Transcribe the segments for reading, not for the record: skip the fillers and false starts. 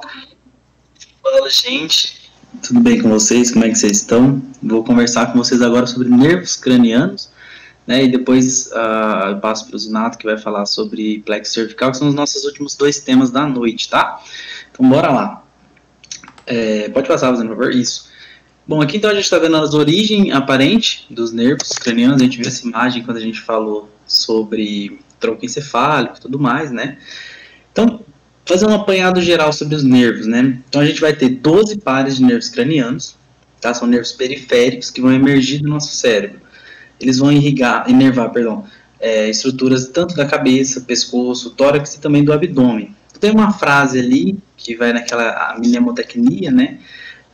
Fala, gente. Tudo bem com vocês? Como é que vocês estão? Vou conversar com vocês agora sobre nervos cranianos, né? E depois eu passo para o Zinato, que vai falar sobre plexo cervical, que são os nossos últimos dois temas da noite, tá? Então, bora lá. Pode passar, fazendo favor? Isso. Bom, aqui então a gente está vendo as origens aparentes dos nervos cranianos. A gente viu essa imagem quando a gente falou sobre tronco encefálico e tudo mais, né? Então, fazer um apanhado geral sobre os nervos, né? Então a gente vai ter 12 pares de nervos cranianos, tá? São nervos periféricos que vão emergir do nosso cérebro. Eles vão inervar, estruturas tanto da cabeça, pescoço, tórax e também do abdômen. Tem uma frase ali que vai naquela mnemotecnia, né?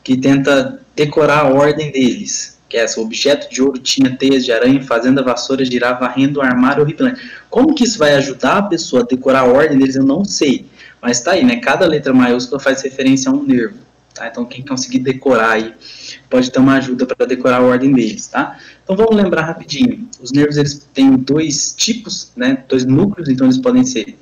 Que tenta decorar a ordem deles, que é essa: o objeto de ouro tinha teias de aranha, fazendo a vassoura girar, varrendo o armário horripilante. Como que isso vai ajudar a pessoa a decorar a ordem deles, eu não sei. Mas tá aí, né? Cada letra maiúscula faz referência a um nervo, tá? Então quem conseguir decorar aí pode ter uma ajuda para decorar a ordem deles, tá? Então vamos lembrar rapidinho. Os nervos, eles têm dois tipos, né? Dois núcleos, então eles podem ser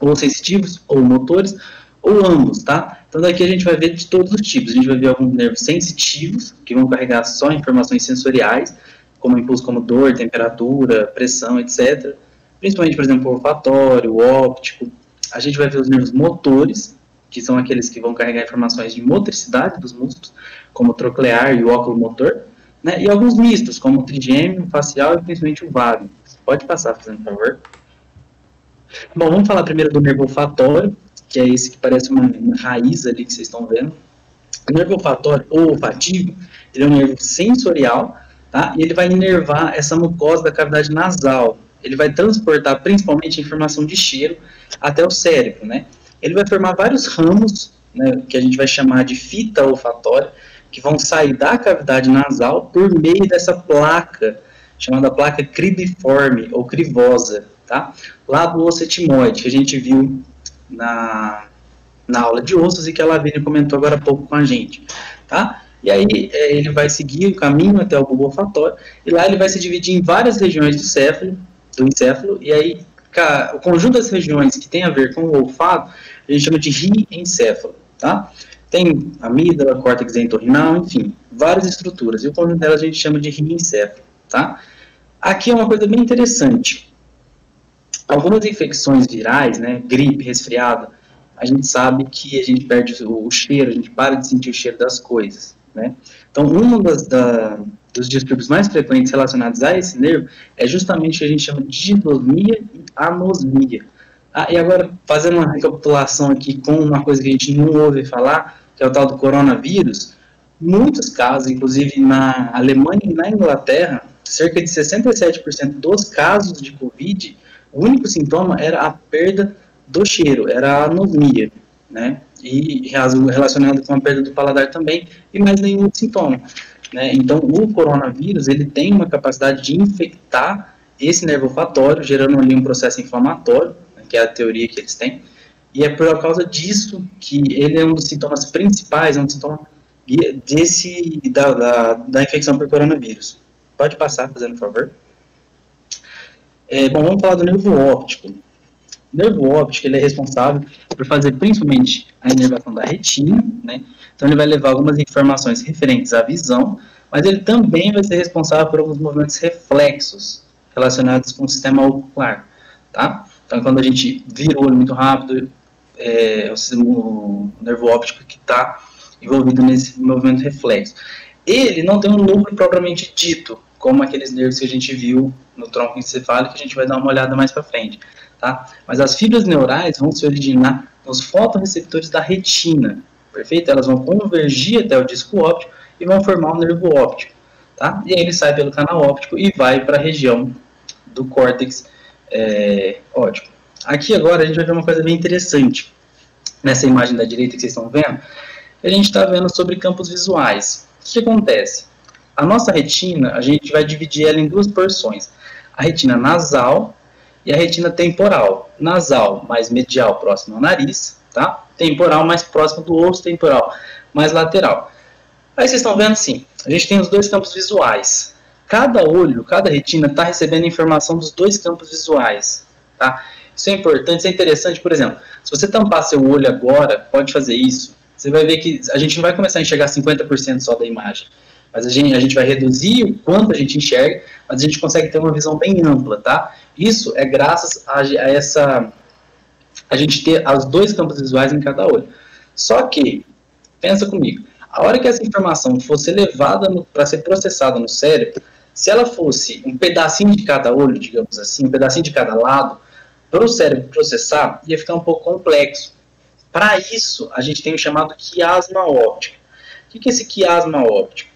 ou sensitivos ou motores, ou ambos, tá? Então daqui a gente vai ver de todos os tipos. A gente vai ver alguns nervos sensitivos, que vão carregar só informações sensoriais, como impulso como dor, temperatura, pressão, etc. Principalmente, por exemplo, o olfatório, o óptico. A gente vai ver os nervos motores, que são aqueles que vão carregar informações de motricidade dos músculos, como o troclear e o oculomotor, né? E alguns mistos, como o trigêmeo, o facial e principalmente o vago. Pode passar, fazendo favor. Bom, vamos falar primeiro do nervo olfatório, que é esse que parece uma raiz ali que vocês estão vendo. O nervo olfatório, ou olfativo, ele é um nervo sensorial, tá? E ele vai inervar essa mucosa da cavidade nasal. Ele vai transportar principalmente a informação de cheiro até o cérebro, né? Ele vai formar vários ramos, né, que a gente vai chamar de fita olfatória, que vão sair da cavidade nasal por meio dessa placa, chamada placa cribiforme, ou crivosa, tá? Lá do osso etimoide, que a gente viu na aula de ossos e que a Lavínia comentou agora há pouco com a gente, tá? E aí ele vai seguir o caminho até o bulbo olfatório, e lá ele vai se dividir em várias regiões do encéfalo, e aí o conjunto das regiões que tem a ver com o olfato, a gente chama de riencéfalo, tá? Tem amígdala, córtex entorrinal, enfim, várias estruturas, e o conjunto delas a gente chama de riencéfalo, tá? Aqui é uma coisa bem interessante. Algumas infecções virais, né, gripe, resfriado, a gente sabe que a gente perde o cheiro, a gente para de sentir o cheiro das coisas, né? Então, dos distúrbios mais frequentes relacionados a esse nervo é justamente o que a gente chama de dinosmia e anosmia. E agora, fazendo uma recapitulação aqui com uma coisa que a gente não ouve falar, que é o tal do coronavírus, muitos casos, inclusive na Alemanha e na Inglaterra, cerca de 67% dos casos de Covid, o único sintoma era a perda do cheiro, era a anosmia, né? E relacionado com a perda do paladar também, e mais nenhum outro sintoma, né? Então, o coronavírus, ele tem uma capacidade de infectar esse nervo olfatório, gerando ali um processo inflamatório, né, que é a teoria que eles têm, e é por causa disso que ele é um dos sintomas principais, é um sintoma da infecção por coronavírus. Pode passar, fazendo favor. Bom, vamos falar do nervo óptico. O nervo óptico, ele é responsável por fazer principalmente a inervação da retina, né? Então ele vai levar algumas informações referentes à visão, mas ele também vai ser responsável por alguns movimentos reflexos relacionados com o sistema ocular, tá? Então quando a gente vira o olho muito rápido, o nervo óptico que está envolvido nesse movimento reflexo. Ele não tem um núcleo propriamente dito, como aqueles nervos que a gente viu no tronco encefálico, que a gente vai dar uma olhada mais para frente, tá? Mas as fibras neurais vão se originar nos fotorreceptores da retina, perfeito? Elas vão convergir até o disco óptico e vão formar um nervo óptico, tá? E aí ele sai pelo canal óptico e vai para a região do córtex óptico. Aqui agora a gente vai ver uma coisa bem interessante. Nessa imagem da direita que vocês estão vendo, a gente está vendo sobre campos visuais. O que acontece? A nossa retina, a gente vai dividir ela em duas porções. A retina nasal e a retina temporal. Nasal, mais medial, próximo ao nariz, tá? Temporal, mais próximo do osso temporal, mais lateral. Aí vocês estão vendo assim, a gente tem os dois campos visuais. Cada olho, cada retina está recebendo informação dos dois campos visuais, tá? Isso é importante, isso é interessante. Por exemplo, se você tampar seu olho agora, pode fazer isso. Você vai ver que a gente não vai começar a enxergar 50% só da imagem. Mas a gente vai reduzir o quanto a gente enxerga, mas a gente consegue ter uma visão bem ampla, tá? Isso é graças a gente ter os dois campos visuais em cada olho. Só que, pensa comigo, a hora que essa informação fosse levada para ser processada no cérebro, se ela fosse um pedacinho de cada olho, digamos assim, um pedacinho de cada lado, para o cérebro processar, ia ficar um pouco complexo. Para isso, a gente tem o chamado quiasma óptico. O que é esse quiasma óptico?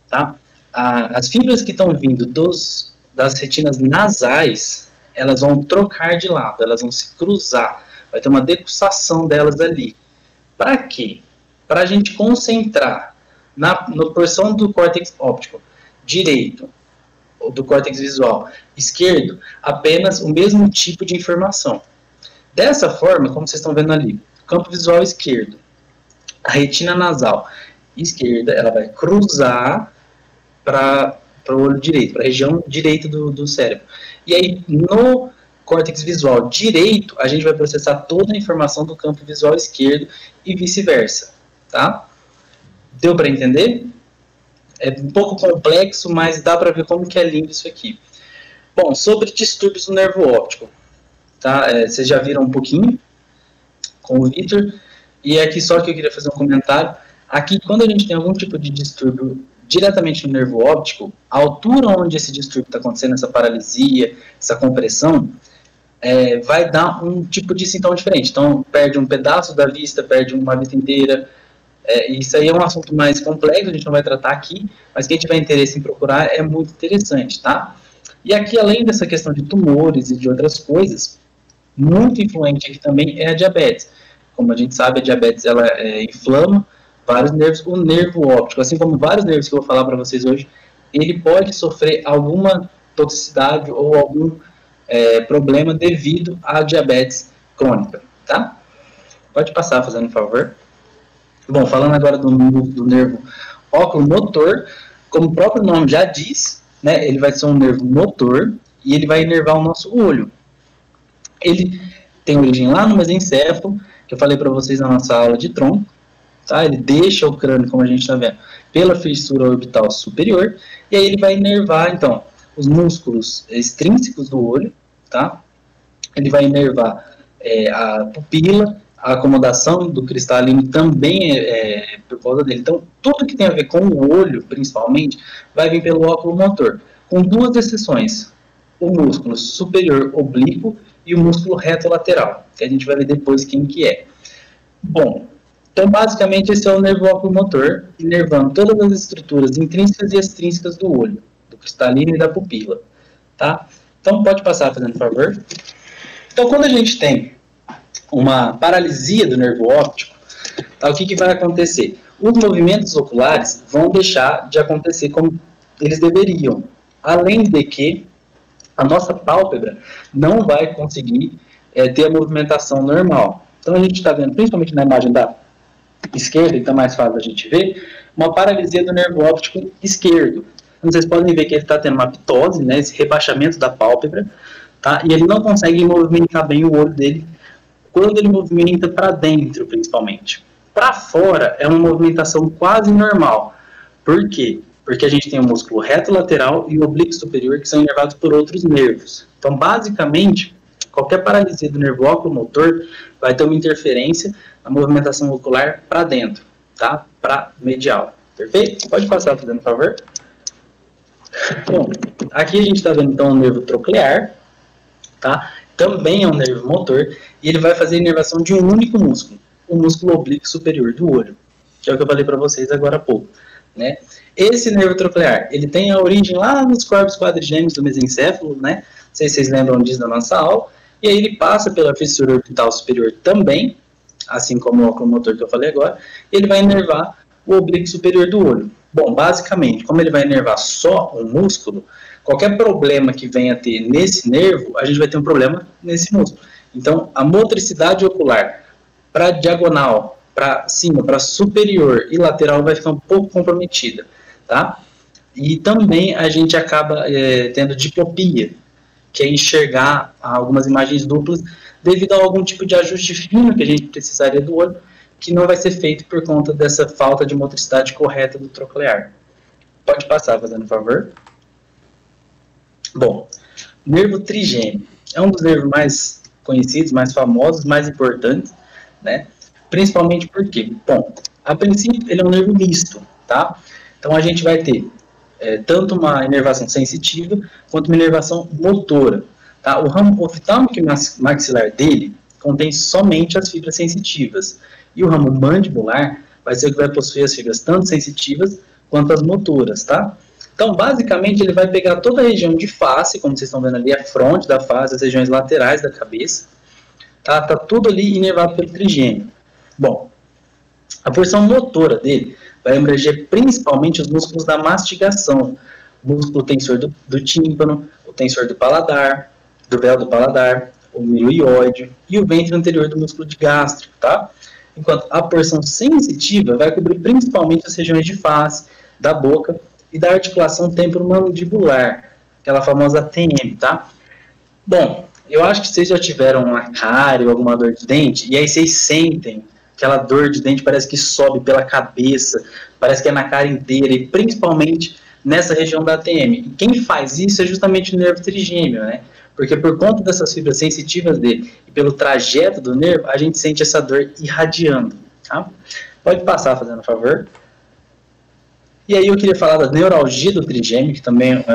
Tá? As fibras que estão vindo das retinas nasais, elas vão trocar de lado, elas vão se cruzar, vai ter uma decussação delas ali. Para quê? Para a gente concentrar na porção do córtex óptico direito, ou do córtex visual esquerdo, apenas o mesmo tipo de informação. Dessa forma, como vocês estão vendo ali, campo visual esquerdo, a retina nasal esquerda, ela vai cruzar para o olho direito, para a região direita do cérebro. E aí, no córtex visual direito, a gente vai processar toda a informação do campo visual esquerdo e vice-versa, tá? Deu para entender? É um pouco complexo, mas dá para ver como que é lindo isso aqui. Bom, sobre distúrbios do nervo óptico, tá? Vocês já viram um pouquinho com o Vitor, e aqui só que eu queria fazer um comentário. Aqui, quando a gente tem algum tipo de distúrbio diretamente no nervo óptico, a altura onde esse distúrbio está acontecendo, essa paralisia, essa compressão, vai dar um tipo de sintoma diferente. Então, perde um pedaço da vista, perde uma vista inteira. Isso aí é um assunto mais complexo, a gente não vai tratar aqui, mas quem tiver interesse em procurar é muito interessante, tá? E aqui, além dessa questão de tumores e de outras coisas, muito influente aqui também é a diabetes. Como a gente sabe, a diabetes ela inflama vários nervos. O nervo óptico, assim como vários nervos que eu vou falar para vocês hoje, ele pode sofrer alguma toxicidade ou algum problema devido à diabetes crônica, tá? Pode passar, fazendo um favor. Bom, falando agora do nervo oculomotor, como o próprio nome já diz, né, ele vai ser um nervo motor e ele vai inervar o nosso olho. Ele tem origem lá no mesencéfalo, que eu falei para vocês na nossa aula de tronco, tá? Ele deixa o crânio, como a gente está vendo, pela fissura orbital superior, e aí ele vai inervar, então, os músculos extrínsecos do olho, tá? Ele vai inervar a pupila, a acomodação do cristalino também é por causa dele. Então, tudo que tem a ver com o olho, principalmente, vai vir pelo oculomotor, com duas exceções: o músculo superior oblíquo e o músculo reto lateral, que a gente vai ver depois quem que é. Bom, então basicamente esse é o nervo oculomotor, inervando todas as estruturas intrínsecas e extrínsecas do olho, do cristalino e da pupila, tá? Então pode passar, fazendo favor. Então quando a gente tem uma paralisia do nervo óptico, tá, o que vai acontecer? Os movimentos oculares vão deixar de acontecer como eles deveriam, além de que a nossa pálpebra não vai conseguir ter a movimentação normal. Então a gente está vendo, principalmente na imagem da esquerda, então é mais fácil a gente ver, uma paralisia do nervo óptico esquerdo. Então, vocês podem ver que ele está tendo uma ptose, né, esse rebaixamento da pálpebra, tá, e ele não consegue movimentar bem o olho dele quando ele movimenta para dentro, principalmente. Para fora é uma movimentação quase normal. Por quê? Porque a gente tem o músculo reto lateral e o oblíquo superior, que são inervados por outros nervos. Então, basicamente, qualquer paralisia do nervo oculomotor vai ter uma interferência na movimentação ocular para dentro, tá? Para medial. Perfeito? Pode passar, fazendo um favor. Bom, aqui a gente está vendo, então, o nervo troclear, tá? Também é um nervo motor, e ele vai fazer a inervação de um único músculo, o músculo oblíquo superior do olho, que é o que eu falei para vocês agora há pouco, né? Esse nervo troclear, ele tem a origem lá nos corpos quadrigêmeos do mesencéfalo, né? Não sei se vocês lembram disso da nossa aula, e aí ele passa pela fissura orbital superior também, assim como o oculomotor que eu falei agora, e ele vai inervar o oblíquo superior do olho. Bom, basicamente, como ele vai inervar só um músculo, qualquer problema que venha a ter nesse nervo, a gente vai ter um problema nesse músculo. Então, a motricidade ocular para diagonal, para cima, para superior e lateral vai ficar um pouco comprometida, tá? E também a gente acaba tendo diplopia, que é enxergar algumas imagens duplas devido a algum tipo de ajuste fino que a gente precisaria do olho, que não vai ser feito por conta dessa falta de motricidade correta do troclear. Pode passar, fazendo um favor. Bom, nervo trigêmeo é um dos nervos mais conhecidos, mais famosos, mais importantes, né? Principalmente porque, bom, a princípio ele é um nervo misto, tá? Então a gente vai ter tanto uma inervação sensitiva quanto uma inervação motora, tá? O ramo oftálmico e maxilar dele contém somente as fibras sensitivas, e o ramo mandibular vai ser o que vai possuir as fibras tanto sensitivas quanto as motoras, tá? Então, basicamente, ele vai pegar toda a região de face, como vocês estão vendo ali, a fronte da face, as regiões laterais da cabeça, tá? Tá tudo ali inervado pelo trigêmeo. Bom, a porção motora dele vai abranger principalmente os músculos da mastigação, o músculo tensor do tímpano, o tensor do paladar, do véu do paladar, o milioide e o ventre anterior do músculo de gástrico, tá? Enquanto a porção sensitiva vai cobrir principalmente as regiões de face, da boca e da articulação temporomandibular, aquela famosa TM, tá? Bom, eu acho que vocês já tiveram uma cárie ou alguma dor de dente, e aí vocês sentem aquela dor de dente, parece que sobe pela cabeça, parece que é na cara inteira, e principalmente nessa região da TM. E quem faz isso é justamente o nervo trigêmeo, né? Porque por conta dessas fibras sensitivas dele e pelo trajeto do nervo, a gente sente essa dor irradiando, tá? Pode passar, fazendo um favor. E aí eu queria falar da neuralgia do trigêmeo, que também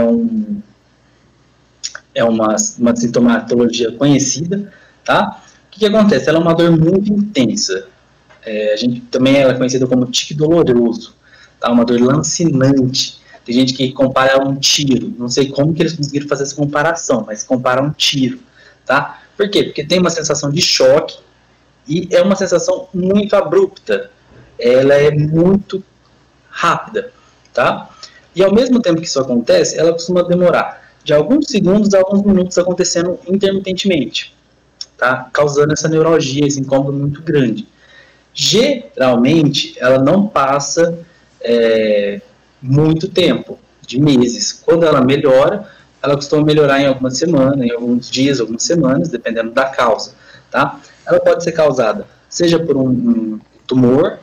é uma sintomatologia conhecida, tá? O que acontece? Ela é uma dor muito intensa. A gente também ela é conhecida como tique doloroso, tá? Uma dor lancinante. Tem gente que compara a um tiro. Não sei como que eles conseguiram fazer essa comparação, mas compara a um tiro, tá? Por quê? Porque tem uma sensação de choque e é uma sensação muito abrupta. Ela é muito rápida, tá? E ao mesmo tempo que isso acontece, ela costuma demorar de alguns segundos a alguns minutos acontecendo intermitentemente, tá? Causando essa neuralgia, esse incômodo muito grande. Geralmente, ela não passa muito tempo, de meses. Quando ela melhora, ela costuma melhorar em algumas semanas, em alguns dias, algumas semanas, dependendo da causa, tá? Ela pode ser causada, seja por um tumor,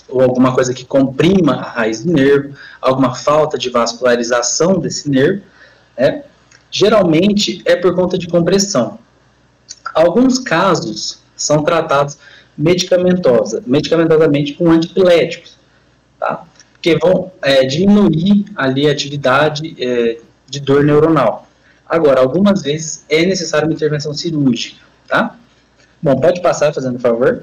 ou alguma coisa que comprima a raiz do nervo, alguma falta de vascularização desse nervo, né? Geralmente é por conta de compressão. Alguns casos são tratados medicamentosamente com antipiléticos, tá? Que vão diminuir ali a atividade de dor neuronal. Agora, algumas vezes é necessária uma intervenção cirúrgica, tá? Bom, pode passar, fazendo um favor.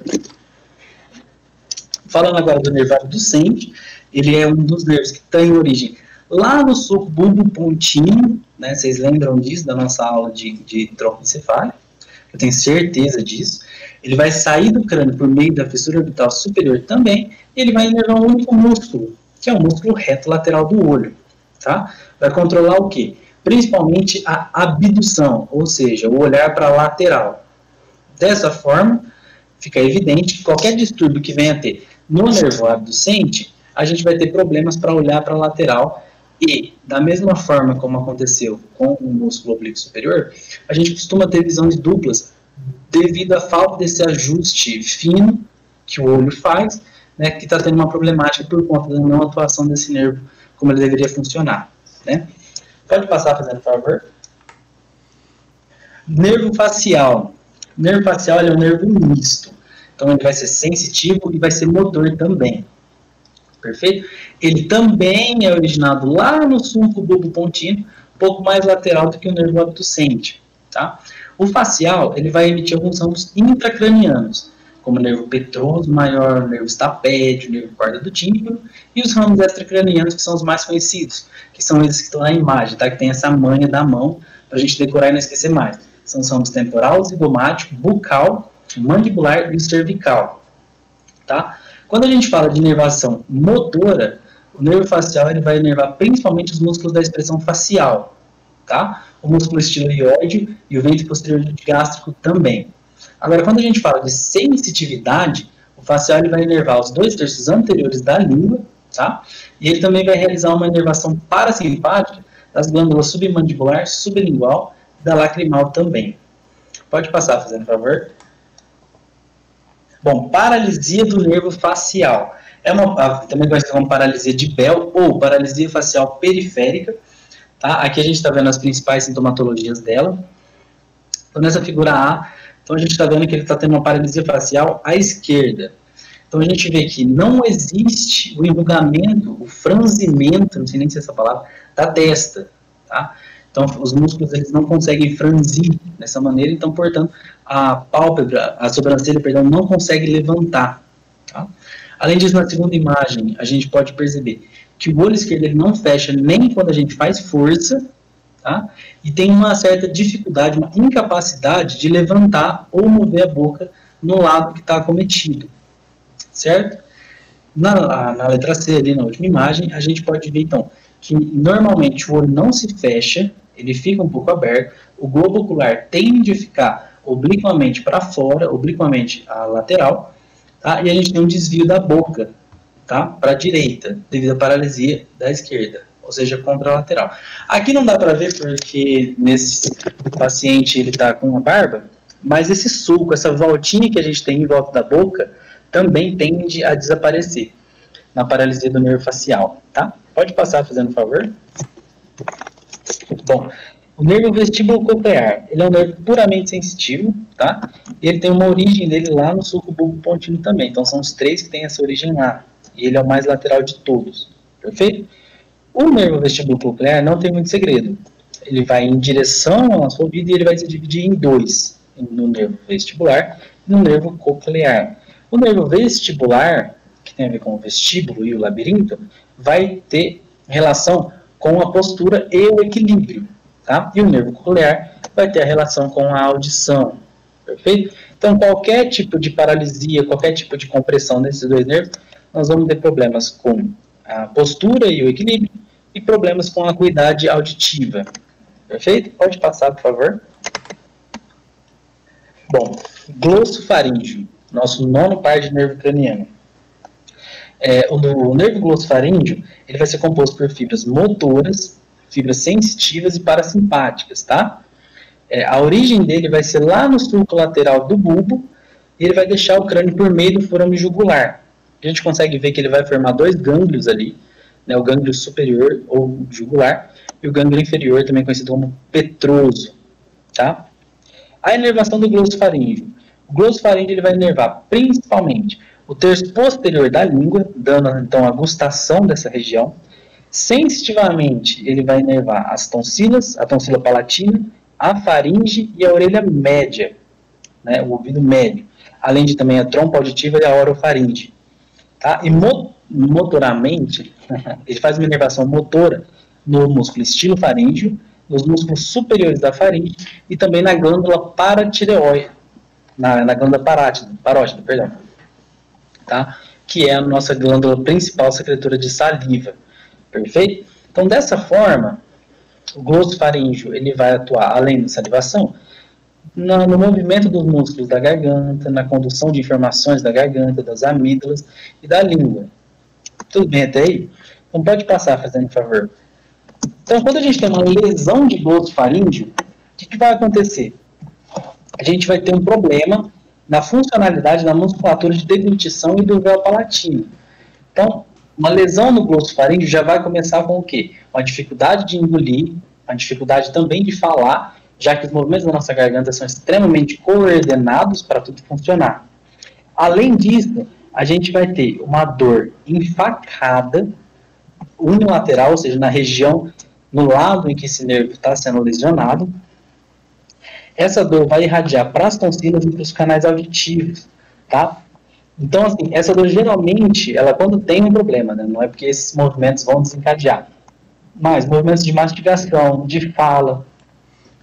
Falando agora do nervo abducente, ele é um dos nervos que tem origem lá no sulco bulbopontino, né? Vocês lembram disso, da nossa aula de tronco encefálico? Eu tenho certeza disso. Ele vai sair do crânio por meio da fissura orbital superior também, e ele vai inervar um único músculo, que é o músculo reto lateral do olho, tá? Vai controlar o quê? Principalmente a abdução, ou seja, o olhar para a lateral. Dessa forma, fica evidente que qualquer distúrbio que venha a ter no nervo abducente, a gente vai ter problemas para olhar para a lateral e, da mesma forma como aconteceu com o músculo oblíquo superior, a gente costuma ter visões duplas devido à falta desse ajuste fino que o olho faz, né, que está tendo uma problemática por conta da não atuação desse nervo como ele deveria funcionar, né? Pode passar, fazendo favor. Nervo facial. O nervo facial é um nervo misto. Então ele vai ser sensitivo e vai ser motor também. Perfeito? Ele também é originado lá no sulco bulbopontino, um pouco mais lateral do que o nervo abducente, tá? O facial, ele vai emitir alguns ramos intracranianos, como o nervo petroso maior, o nervo estapédio, o nervo corda do tímpano, e os ramos extracranianos, que são os mais conhecidos, que são esses que estão na imagem, tá? Que tem essa manha da mão, para a gente decorar e não esquecer mais. São os ramos temporal, zigomático, bucal, mandibular e cervical, tá? Quando a gente fala de inervação motora, o nervo facial ele vai inervar principalmente os músculos da expressão facial, tá? O músculo estiloide e o ventre posterior gástrico também. Agora, quando a gente fala de sensitividade, o facial ele vai inervar os 2 terços anteriores da língua, tá? E ele também vai realizar uma inervação parasimpática das glândulas submandibular, sublingual e da lacrimal também. Pode passar, fazendo favor. Bom, paralisia do nervo facial. É também conhecida como paralisia de Bell ou paralisia facial periférica. Tá? Aqui a gente está vendo as principais sintomatologias dela. Então, nessa figura A, então a gente está vendo que ele está tendo uma paralisia facial à esquerda. Então, a gente vê que não existe o enrugamento, o franzimento, não sei nem se é essa palavra, da testa. Tá? Então, os músculos eles não conseguem franzir dessa maneira, então, portanto, a pálpebra, a sobrancelha, perdão, não consegue levantar. Tá? Além disso, na segunda imagem, a gente pode perceber que o olho esquerdo ele não fecha nem quando a gente faz força, tá? E tem uma certa dificuldade, uma incapacidade de levantar ou mover a boca no lado que está acometido, certo? Na letra C, ali na última imagem, a gente pode ver, então, que normalmente o olho não se fecha, ele fica um pouco aberto, o globo ocular tende a ficar obliquamente para fora, obliquamente à lateral, tá? E a gente tem um desvio da boca, tá? Para a direita, devido à paralisia da esquerda, ou seja, contralateral. Aqui não dá para ver porque nesse paciente ele está com uma barba, mas esse sulco, essa voltinha que a gente tem em volta da boca, também tende a desaparecer na paralisia do nervo facial, tá? Pode passar, fazendo favor. Bom, o nervo vestíbulo-coclear, ele é um nervo puramente sensitivo, tá? E ele tem uma origem dele lá no sulco bulbo-pontino também. Então, são os três que têm essa origem lá. E ele é o mais lateral de todos, perfeito? O nervo vestíbulo-coclear não tem muito segredo. Ele vai em direção ao nosso ouvido e ele vai se dividir em dois, no nervo vestibular e no nervo coclear. O nervo vestibular, que tem a ver com o vestíbulo e o labirinto, vai ter relação com a postura e o equilíbrio, tá? E o nervo coclear vai ter a relação com a audição, perfeito? Então, qualquer tipo de paralisia, qualquer tipo de compressão desses dois nervos, nós vamos ter problemas com a postura e o equilíbrio e problemas com a acuidade auditiva, perfeito? Pode passar, por favor. Bom, glossofaríngeo, nosso nono par de nervo craniano. O nervo glossofaríngeo, ele vai ser composto por fibras motoras, fibras sensitivas e parasimpáticas, tá? A origem dele vai ser lá no sulco lateral do bulbo e ele vai deixar o crânio por meio do forame jugular. A gente consegue ver que ele vai formar dois gânglios ali, né, o gânglio superior ou jugular e o gânglio inferior, também conhecido como petroso, tá? A inervação do glossofaríngeo. O glossofaríngeo ele vai inervar principalmente o terço posterior da língua, dando então a gustação dessa região. Sensitivamente, ele vai inervar as tonsilas, a tonsila palatina, a faringe e a orelha média, né, o ouvido médio, além de também a trompa auditiva e a orofaringe. Tá? E motoramente, ele faz uma inervação motora no músculo estilofaríngeo, nos músculos superiores da faringe e também na glândula paratireoide, na glândula parótida, perdão. Tá? Que é a nossa glândula principal secretora de saliva, perfeito? Então, dessa forma, o glossofaríngeo ele vai atuar, além da salivação, no movimento dos músculos da garganta, na condução de informações da garganta, das amígdalas e da língua. Tudo bem até aí? Então, pode passar, fazendo favor. Então, quando a gente tem uma lesão de glossofaríngeo, o que vai acontecer? A gente vai ter um problema na funcionalidade da musculatura de deglutição e do véu palatino. Então, uma lesão no glossofaríngeo já vai começar com o quê? Uma dificuldade de engolir, uma dificuldade também de falar, já que os movimentos da nossa garganta são extremamente coordenados para tudo funcionar. Além disso, a gente vai ter uma dor enfacada, unilateral, ou seja, na região, no lado em que esse nervo está sendo lesionado. Essa dor vai irradiar para as tonsilas e para os canais auditivos, tá? Então, assim, essa dor geralmente, ela quando tem um problema, né? Não é porque esses movimentos vão desencadear, mas movimentos de mastigação, de fala,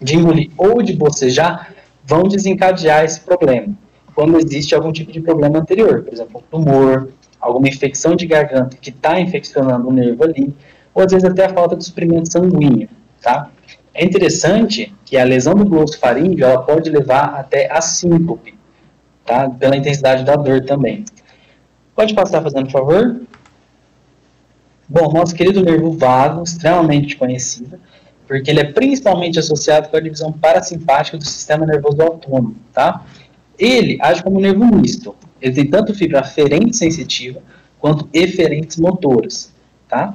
de engolir ou de bocejar vão desencadear esse problema. Quando existe algum tipo de problema anterior, por exemplo, um tumor, alguma infecção de garganta que está infeccionando o nervo ali, ou às vezes até a falta de suprimento sanguíneo, tá? É interessante que a lesão do glossofaríngeo ela pode levar até a síncope, tá? Pela intensidade da dor também. Pode passar, fazendo favor? Bom, nosso querido nervo vago, extremamente conhecido, porque ele é principalmente associado com a divisão parasimpática do sistema nervoso autônomo, tá? Ele age como nervo misto. Ele tem tanto fibra aferente sensitiva quanto eferentes motoras, tá?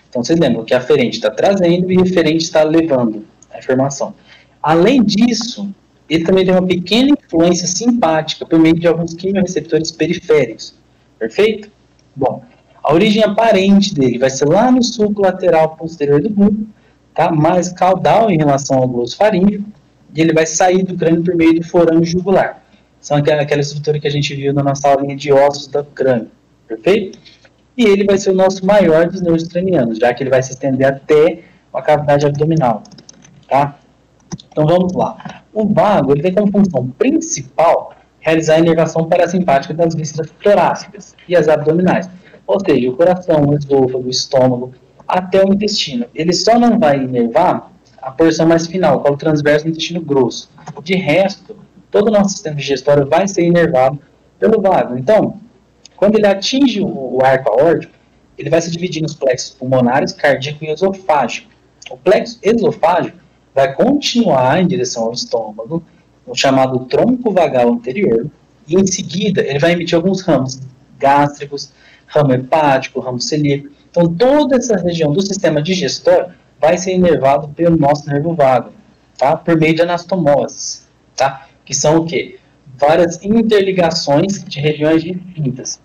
Então, vocês lembram que a aferente está trazendo e a eferente está levando a informação. Além disso, ele também tem uma pequena influência simpática por meio de alguns quimioreceptores periféricos. Perfeito? Bom, a origem aparente dele vai ser lá no sulco lateral posterior do bulbo, tá? Mais caudal em relação ao glosso faríngeo, e ele vai sair do crânio por meio do forame jugular. São aquela estrutura que a gente viu na nossa aulinha de ossos do crânio. Perfeito? E ele vai ser o nosso maior dos nervos cranianos, já que ele vai se estender até a cavidade abdominal. Tá? Então vamos lá. O vago ele tem como função principal realizar a inervação parasimpática das vísceras torácicas e as abdominais. Ou seja, o coração, o esôfago, o estômago, até o intestino. Ele só não vai inervar a porção mais final, o colo transverso do intestino grosso. De resto, todo o nosso sistema digestório vai ser inervado pelo vago. Então, quando ele atinge o arco aórtico, ele vai se dividir nos plexos pulmonares, cardíaco e esofágico. O plexo esofágico vai continuar em direção ao estômago, o chamado tronco vagal anterior, e em seguida ele vai emitir alguns ramos gástricos, ramo hepático, ramo celíaco. Então toda essa região do sistema digestório vai ser inervado pelo nosso nervo vago, tá? Por meio de anastomoses, tá? Que são o quê? Várias interligações de regiões distintas.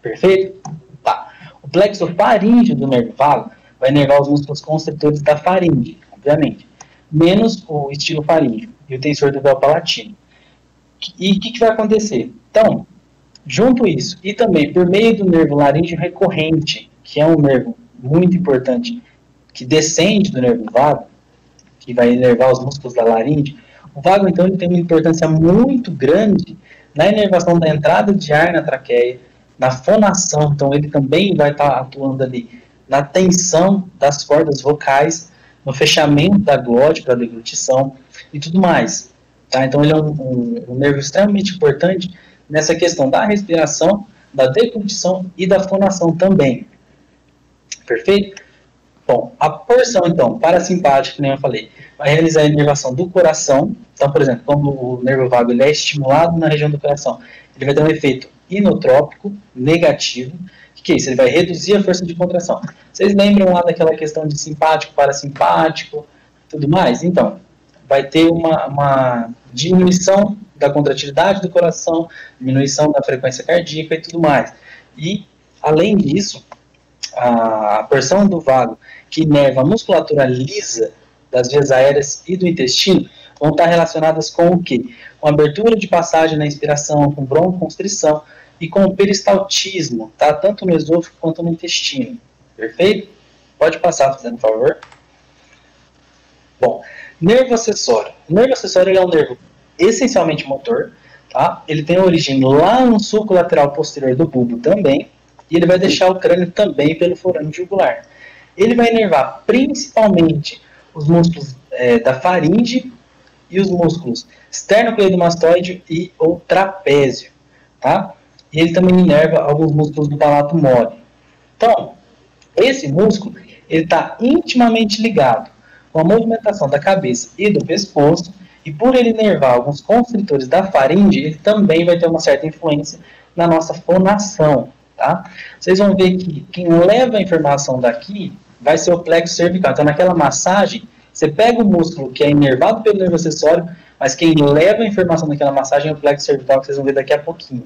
Perfeito? Tá. O plexo faríngeo do nervo vago vai inervar os músculos constritores da faringe, obviamente, menos o estilo faríngeo e o tensor do véu palatino. E o que vai acontecer? Então, junto isso, e também por meio do nervo laríngeo recorrente, que é um nervo muito importante, que descende do nervo vago, que vai inervar os músculos da laringe, o vago, então, ele tem uma importância muito grande na inervação da entrada de ar na traqueia, na fonação, então ele também vai estar atuando ali na tensão das cordas vocais, no fechamento da glote para a deglutição e tudo mais. Tá? Então ele é um nervo extremamente importante nessa questão da respiração, da deglutição e da fonação também. Perfeito? Bom, a porção, então, parasimpática, que nem eu falei, vai realizar a inervação do coração. Então, por exemplo, quando o nervo vago ele é estimulado na região do coração, ele vai ter um efeito inotrópico negativo. O que é isso? Ele vai reduzir a força de contração. Vocês lembram lá daquela questão de simpático, parasimpático, tudo mais? Então, vai ter uma diminuição da contratilidade do coração, diminuição da frequência cardíaca e tudo mais. E, além disso, a porção do vago que inerva a musculatura lisa das vias aéreas e do intestino vão estar relacionadas com o quê? Com abertura de passagem na inspiração, com broncoconstrição e com o peristaltismo, tá? Tanto no esôfago quanto no intestino. Perfeito? Pode passar, fazendo um favor. Bom, nervo acessório. O nervo acessório ele é um nervo essencialmente motor, tá? Ele tem origem lá no sulco lateral posterior do bulbo também, e ele vai deixar o crânio também pelo forame jugular. Ele vai inervar principalmente os músculos da faringe e os músculos esternocleidomastoide e ou trapézio, tá? E ele também inerva alguns músculos do palato mole. Então, esse músculo ele está intimamente ligado com a movimentação da cabeça e do pescoço, e por ele inervar alguns constritores da faringe, ele também vai ter uma certa influência na nossa fonação, tá? Vocês vão ver que quem leva a informação daqui vai ser o plexo cervical. Então, naquela massagem, você pega o músculo que é inervado pelo nervo acessório, mas quem leva a informação daquela massagem é o plexo cervical, que vocês vão ver daqui a pouquinho.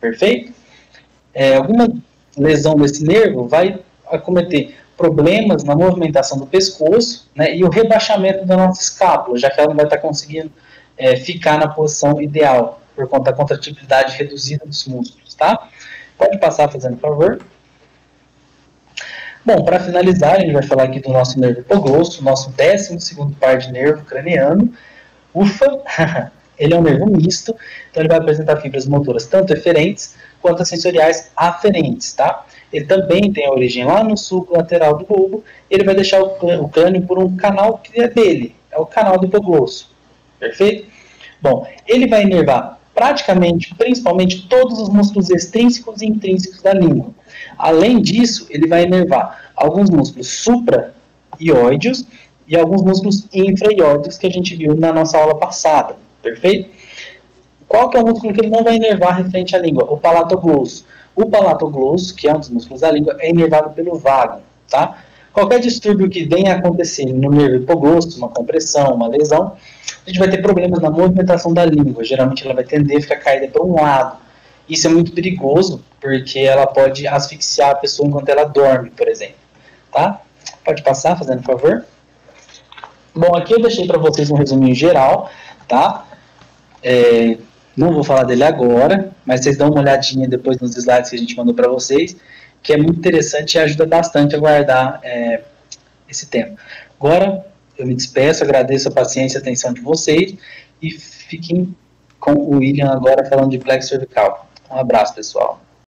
Perfeito? Alguma lesão desse nervo vai acometer problemas na movimentação do pescoço, né, e o rebaixamento da nossa escápula, já que ela não vai estar conseguindo ficar na posição ideal, por conta da contratibilidade reduzida dos músculos, tá? Pode passar, fazendo favor. Bom, para finalizar, a gente vai falar aqui do nosso nervo hipoglosso, nosso 12º par de nervo craniano. Ufa! Ele é um nervo misto, então ele vai apresentar fibras motoras tanto eferentes quanto sensoriais aferentes, tá? Ele também tem a origem lá no sulco lateral do bulbo, ele vai deixar o crânio por um canal que é dele, é o canal do hipoglosso. Perfeito? Bom, ele vai inervar praticamente, principalmente, todos os músculos extrínsecos e intrínsecos da língua. Além disso, ele vai inervar alguns músculos supra-ióideos e alguns músculos infra-aórticos que a gente viu na nossa aula passada, perfeito? Qual que é o músculo que ele não vai inervar referente à língua? O palatoglosso. O palatoglosso, que é um dos músculos da língua, é inervado pelo vago, tá? Qualquer distúrbio que venha a acontecer no nervo hipoglosso, uma compressão, uma lesão, a gente vai ter problemas na movimentação da língua. Geralmente ela vai tender a ficar caída para um lado. Isso é muito perigoso, porque ela pode asfixiar a pessoa enquanto ela dorme, por exemplo, tá? Pode passar, fazendo favor. Bom, aqui eu deixei para vocês um resuminho geral, tá? Não vou falar dele agora, mas vocês dão uma olhadinha depois nos slides que a gente mandou para vocês, que é muito interessante e ajuda bastante a guardar esse tema. Agora, eu me despeço, agradeço a paciência e a atenção de vocês e fiquem com o William agora falando de plexo cervical. Um abraço, pessoal.